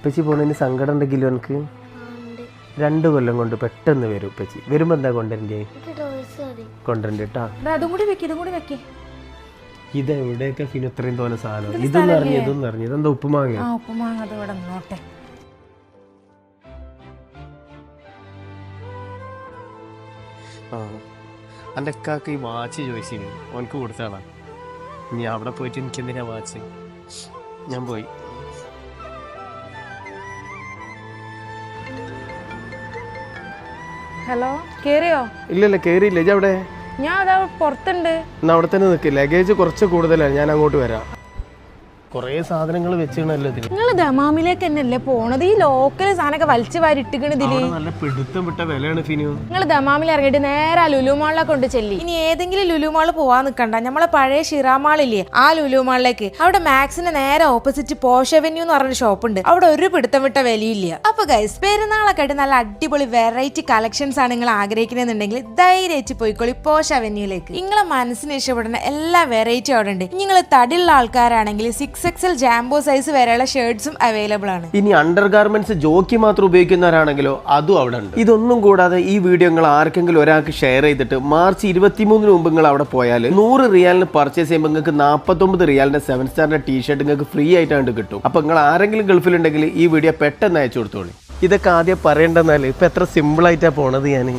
ഉപ്പച്ചി പോണതിന് സങ്കടം ഉണ്ടെങ്കിലോ എനിക്ക് 2 കൊല്ലം കൊണ്ട് പെട്ടെന്ന് വരും ഉപ്പച്ചി. വരുമ്പോ എന്താ കൊണ്ടുവരണ്ടേ? കൊണ്ടുവരണ്ട കേട്ടാ. ഇതെവിടെയൊക്കെ പിന്നെ ഇത്രയും തോന്നെ സാധനം? ഇതൊന്നും അറിഞ്ഞു ഇതെന്താ ഉപ്പുമാങ്ങ? എൻ്റെ അക്കാക്ക് ഈ വാച്ച് ചോദിച്ചിന്, ഓനക്ക് കൊടുത്താളാ. ഇനി അവിടെ പോയിട്ട് എനിക്ക് എന്തിനാ വാച്ച്? ഞാൻ പോയി. ഹലോ, കേറിയോ? ഇല്ലല്ല കേറിയില്ല. ഇജ്ജ് അവിടെ? ഞാൻ അതാ പുറത്തുണ്ട്. എന്നാ അവിടെ തന്നെ നിൽക്ക്. ലഗേജ് കുറച്ച് കൂടുതലാണ്, ഞാൻ അങ്ങോട്ട് വരാം. കുറേ സാധനങ്ങൾ വെച്ചാണല്ലോ ഇതിൽ. നിങ്ങൾ ദമാമിലേക്ക് തന്നെയല്ലേ പോണത്? ഈ ലോക്കൽ സാധനമൊക്കെ വലിച്ചു വാരി ഇട്ടിക്കണതില് നല്ല പിടുത്തം വിട്ട വിലയാണ് ഫിനു. നിങ്ങൾ ദമാമിൽ ഇറങ്ങിയിട്ട് നേരെ ലുലുമാളിലെ കൊണ്ട് ചെല്ലി. ഇനി ഏതെങ്കിലും ലുലുമാള് പോവാൻ നിൽക്കണ്ട, നമ്മളെ പഴയ ഷിറാമാളില്ലേ ആ ലുലുമാളിലേക്ക്. അവിടെ മാക്സിന് നേരെ ഓപ്പോസിറ്റ് പോഷ് അവന്യൂ എന്ന് പറഞ്ഞ ഷോപ്പ് ഉണ്ട്. അവിടെ ഒരു പിടുത്തം വിട്ട വിലയില്ല. അപ്പൊ ഗൈസ്, പെരുന്നാളൊക്കെ ആയിട്ട് നല്ല അടിപൊളി വെറൈറ്റി കളക്ഷൻസ് ആണ് നിങ്ങൾ ആഗ്രഹിക്കുന്നുണ്ടെങ്കിൽ ധൈര്യമായിട്ട് പോയിക്കോളി പോഷ് അവന്യൂലേക്ക്. നിങ്ങളെ മനസ്സിന് ഇഷ്ടപ്പെടുന്ന എല്ലാ വെറൈറ്റി അവിടെ ഉണ്ട്. നിങ്ങൾ തടിയുള്ള ആൾക്കാരാണെങ്കിൽ 6XL ജാംബോ സൈസ് വരെയുള്ള ഷർട്ട്സും അവൈലബിൾ ആണ്. ഇനി അണ്ടർ ഗാർമെന്റ്സ് ജോക്കി മാത്രം ഉപയോഗിക്കുന്നവരാണെങ്കിലോ അതും അവിടെ ഉണ്ട്. ഇതൊന്നും കൂടാതെ ഈ വീഡിയോ നിങ്ങൾ ആർക്കെങ്കിലും ഒരാൾക്ക് ഷെയർ ചെയ്തിട്ട് മാർച്ച് 23 മുമ്പ് നിങ്ങൾ അവിടെ പോയാൽ 100 റിയാലിന് പർച്ചേസ് ചെയ്യുമ്പോൾ നിങ്ങൾക്ക് 49 റിയാലിന്റെ 7 സ്റ്റാറിന്റെ ടീഷർട്ട് നിങ്ങൾക്ക് ഫ്രീ ആയിട്ടാണ് കിട്ടും. അപ്പൊ നിങ്ങൾ ആരെങ്കിലും ഗൾഫിലുണ്ടെങ്കിൽ ഈ വീഡിയോ പെട്ടെന്ന് അയച്ചു കൊടുത്തോളൂ. ഇതൊക്കെ ആദ്യം പറയേണ്ടെന്നാല് ഇപ്പൊ എത്ര സിമ്പിൾ ആയിട്ടാ പോണത് ഞാൻ.